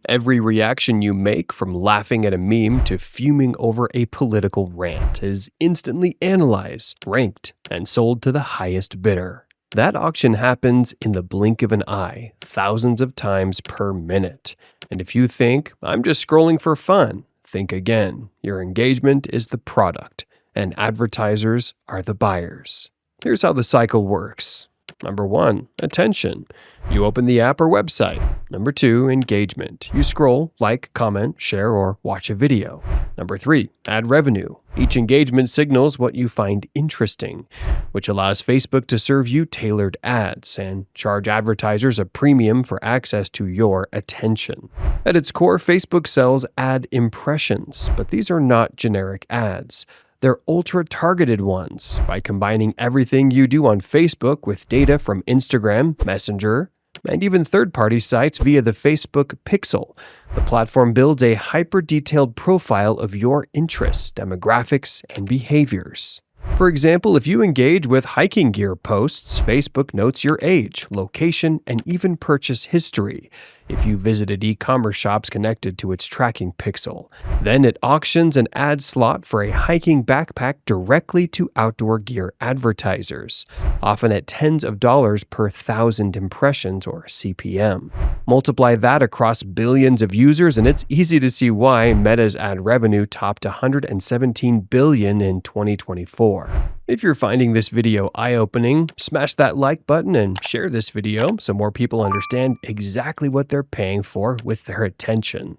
Every reaction you make, from laughing at a meme to fuming over a political rant, is instantly analyzed, ranked, and sold to the highest bidder. That auction happens in the blink of an eye, thousands of times per minute. And if you think, I'm just scrolling for fun, think again. Your engagement is the product, and advertisers are the buyers. Here's how the cycle works. Number 1, attention. You open the app or website. Number 2, engagement. You scroll, like, comment, share, or watch a video. Number 3, ad revenue. Each engagement signals what you find interesting, which allows Facebook to serve you tailored ads and charge advertisers a premium for access to your attention. At its core, Facebook sells ad impressions, but these are not generic ads. They're ultra-targeted ones by combining everything you do on Facebook with data from Instagram, Messenger, and even third-party sites via the Facebook Pixel. The platform builds a hyper-detailed profile of your interests, demographics, and behaviors. For example, if you engage with hiking gear posts, Facebook notes your age, location, and even purchase history if you visited e-commerce shops connected to its tracking pixel. Then it auctions an ad slot for a hiking backpack directly to outdoor gear advertisers, often at tens of dollars per 1,000 impressions or CPM. Multiply that across billions of users, and it's easy to see why Meta's ad revenue topped $117 billion in 2024. If you're finding this video eye-opening, smash that like button and share this video so more people understand exactly what they're paying for with their attention.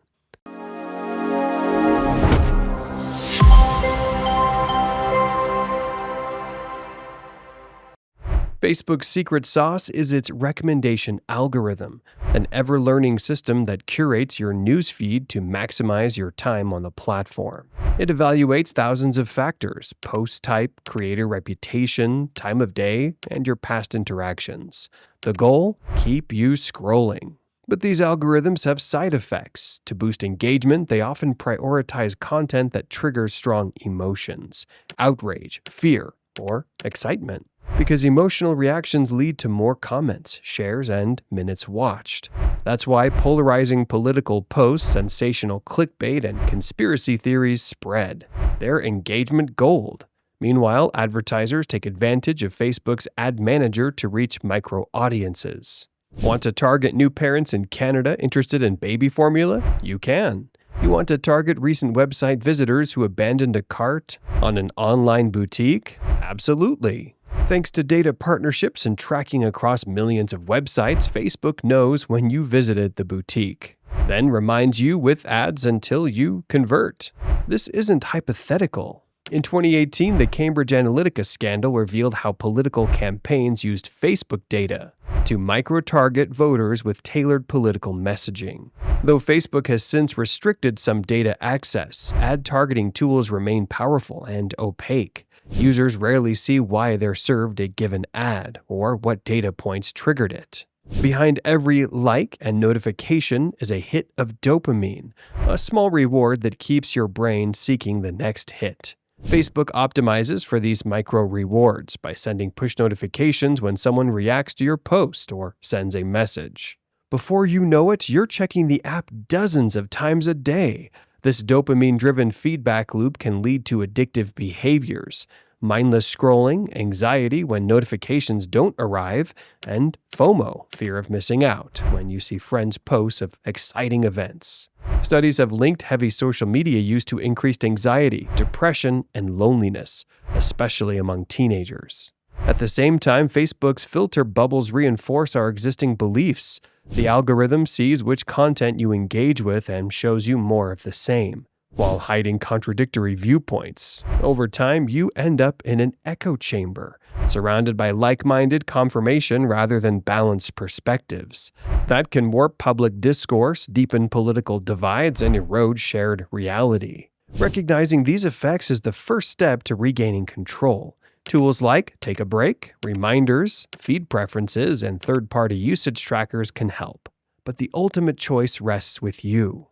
Facebook's secret sauce is its recommendation algorithm, an ever-learning system that curates your newsfeed to maximize your time on the platform. It evaluates thousands of factors: post type, creator reputation, time of day, and your past interactions. The goal? Keep you scrolling. But these algorithms have side effects. To boost engagement, they often prioritize content that triggers strong emotions: outrage, fear, or excitement. Because emotional reactions lead to more comments, shares, and minutes watched. That's why polarizing political posts, sensational clickbait, and conspiracy theories spread. They're engagement gold. Meanwhile, advertisers take advantage of Facebook's ad manager to reach micro-audiences. Want to target new parents in Canada interested in baby formula? You can. You want to target recent website visitors who abandoned a cart on an online boutique? Absolutely. Thanks to data partnerships and tracking across millions of websites, Facebook knows when you visited the boutique, then reminds you with ads until you convert. This isn't hypothetical. In 2018, the Cambridge Analytica scandal revealed how political campaigns used Facebook data to micro-target voters with tailored political messaging. Though Facebook has since restricted some data access, ad targeting tools remain powerful and opaque. Users rarely see why they're served a given ad or what data points triggered it. Behind every like and notification is a hit of dopamine, a small reward that keeps your brain seeking the next hit. Facebook optimizes for these micro rewards by sending push notifications when someone reacts to your post or sends a message. Before you know it, you're checking the app dozens of times a day. This dopamine-driven feedback loop can lead to addictive behaviors: mindless scrolling, anxiety when notifications don't arrive, and FOMO, fear of missing out, when you see friends' posts of exciting events. Studies have linked heavy social media use to increased anxiety, depression, and loneliness, especially among teenagers. At the same time, Facebook's filter bubbles reinforce our existing beliefs. The algorithm sees which content you engage with and shows you more of the same, while hiding contradictory viewpoints. Over time, you end up in an echo chamber, surrounded by like-minded confirmation rather than balanced perspectives. That can warp public discourse, deepen political divides, and erode shared reality. Recognizing these effects is the first step to regaining control. Tools like Take a Break, reminders, feed preferences, and third-party usage trackers can help. But the ultimate choice rests with you.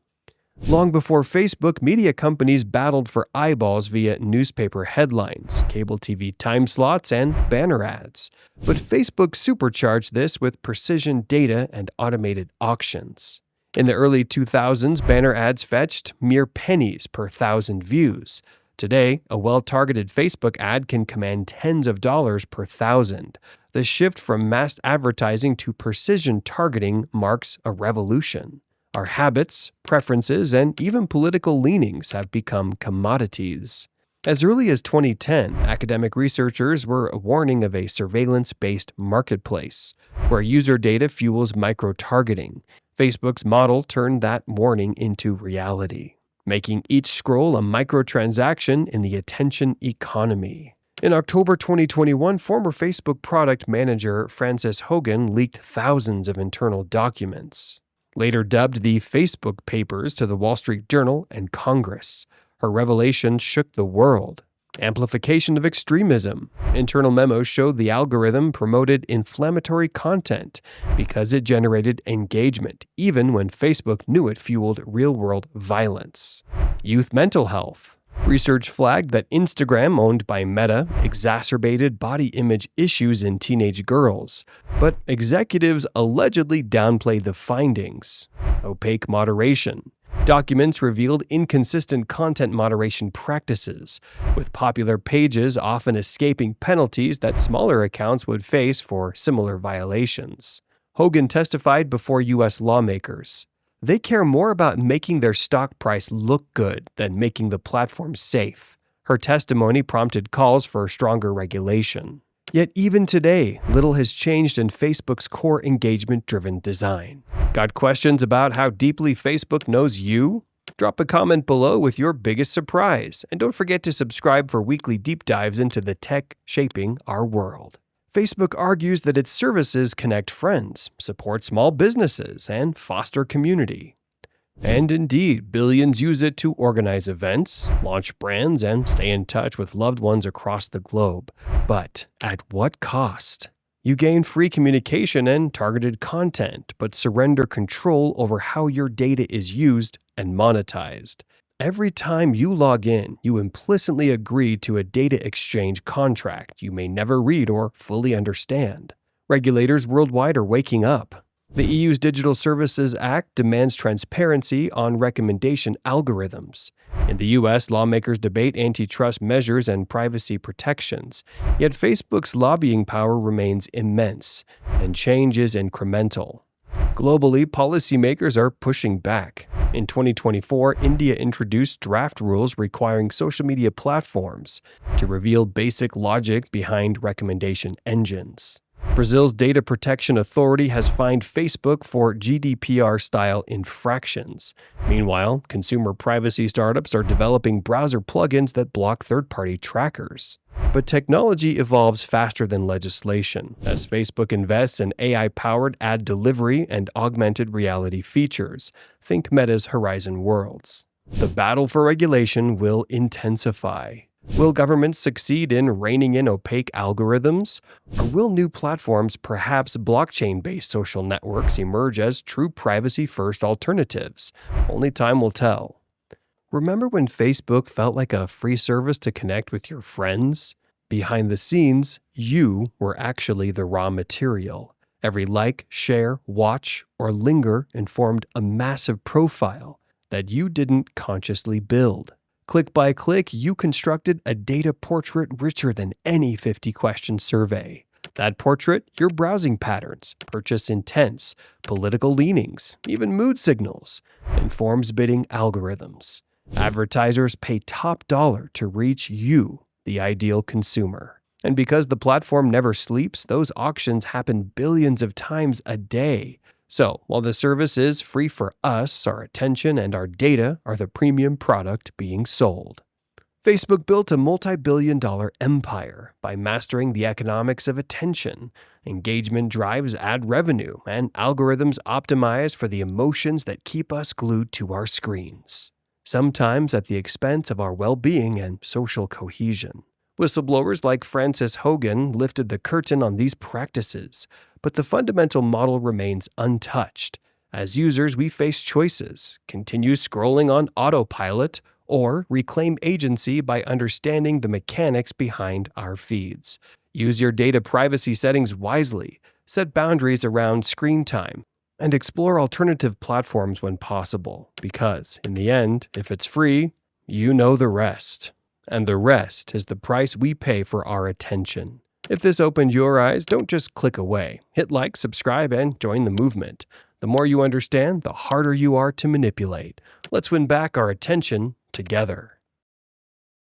Long before Facebook, media companies battled for eyeballs via newspaper headlines, cable TV time slots, and banner ads. But Facebook supercharged this with precision data and automated auctions. In the early 2000s, banner ads fetched mere pennies per thousand views. Today, a well-targeted Facebook ad can command tens of dollars per thousand. The shift from mass advertising to precision targeting marks a revolution. Our habits, preferences, and even political leanings have become commodities. As early as 2010, academic researchers were warning of a surveillance-based marketplace, where user data fuels micro-targeting. Facebook's model turned that warning into reality, making each scroll a microtransaction in the attention economy. In October 2021, former Facebook product manager Frances Hogan leaked thousands of internal documents. Later dubbed the Facebook Papers to the Wall Street Journal and Congress, her revelation shook the world. Amplification of extremism. Internal memos showed the algorithm promoted inflammatory content because it generated engagement, even when Facebook knew it fueled real-world violence. Youth mental health. Research flagged that Instagram, owned by Meta, exacerbated body image issues in teenage girls, but executives allegedly downplayed the findings. Opaque moderation. Documents revealed inconsistent content moderation practices, with popular pages often escaping penalties that smaller accounts would face for similar violations. Hogan testified before U.S. lawmakers. They care more about making their stock price look good than making the platform safe. Her testimony prompted calls for stronger regulation. Yet even today, little has changed in Facebook's core engagement-driven design. Got questions about how deeply Facebook knows you? Drop a comment below with your biggest surprise, and don't forget to subscribe for weekly deep dives into the tech shaping our world. Facebook argues that its services connect friends, support small businesses, and foster community. And indeed, billions use it to organize events, launch brands, and stay in touch with loved ones across the globe. But at what cost? You gain free communication and targeted content, but surrender control over how your data is used and monetized. Every time you log in, you implicitly agree to a data exchange contract you may never read or fully understand. Regulators worldwide are waking up. The EU's Digital Services Act demands transparency on recommendation algorithms. In the US, lawmakers debate antitrust measures and privacy protections. Yet Facebook's lobbying power remains immense, and change is incremental. Globally, policymakers are pushing back. In 2024, India introduced draft rules requiring social media platforms to reveal basic logic behind recommendation engines. Brazil's Data Protection Authority has fined Facebook for GDPR-style infractions. Meanwhile, consumer privacy startups are developing browser plugins that block third-party trackers. But technology evolves faster than legislation, as Facebook invests in AI-powered ad delivery and augmented reality features. Think Meta's Horizon Worlds. The battle for regulation will intensify. Will governments succeed in reining in opaque algorithms? Or will new platforms, perhaps blockchain-based social networks, emerge as true privacy-first alternatives? Only time will tell. Remember when Facebook felt like a free service to connect with your friends? Behind the scenes, you were actually the raw material. Every like, share, watch, or linger informed a massive profile that you didn't consciously build. Click by click, you constructed a data portrait richer than any 50-question survey. That portrait, your browsing patterns, purchase intents, political leanings, even mood signals, informs bidding algorithms. Advertisers pay top dollar to reach you, the ideal consumer. And because the platform never sleeps, those auctions happen billions of times a day. So, while the service is free for us, our attention and our data are the premium product being sold. Facebook built a multi-billion-dollar empire by mastering the economics of attention. Engagement drives ad revenue, and algorithms optimize for the emotions that keep us glued to our screens, sometimes at the expense of our well-being and social cohesion. Whistleblowers like Frances Hogan lifted the curtain on these practices, but the fundamental model remains untouched. As users, we face choices: continue scrolling on autopilot, or reclaim agency by understanding the mechanics behind our feeds. Use your data privacy settings wisely. Set boundaries around screen time. And explore alternative platforms when possible, because, in the end, if it's free, you know the rest. And the rest is the price we pay for our attention. If this opened your eyes, don't just click away. Hit like, subscribe, and join the movement. The more you understand, the harder you are to manipulate. Let's win back our attention together.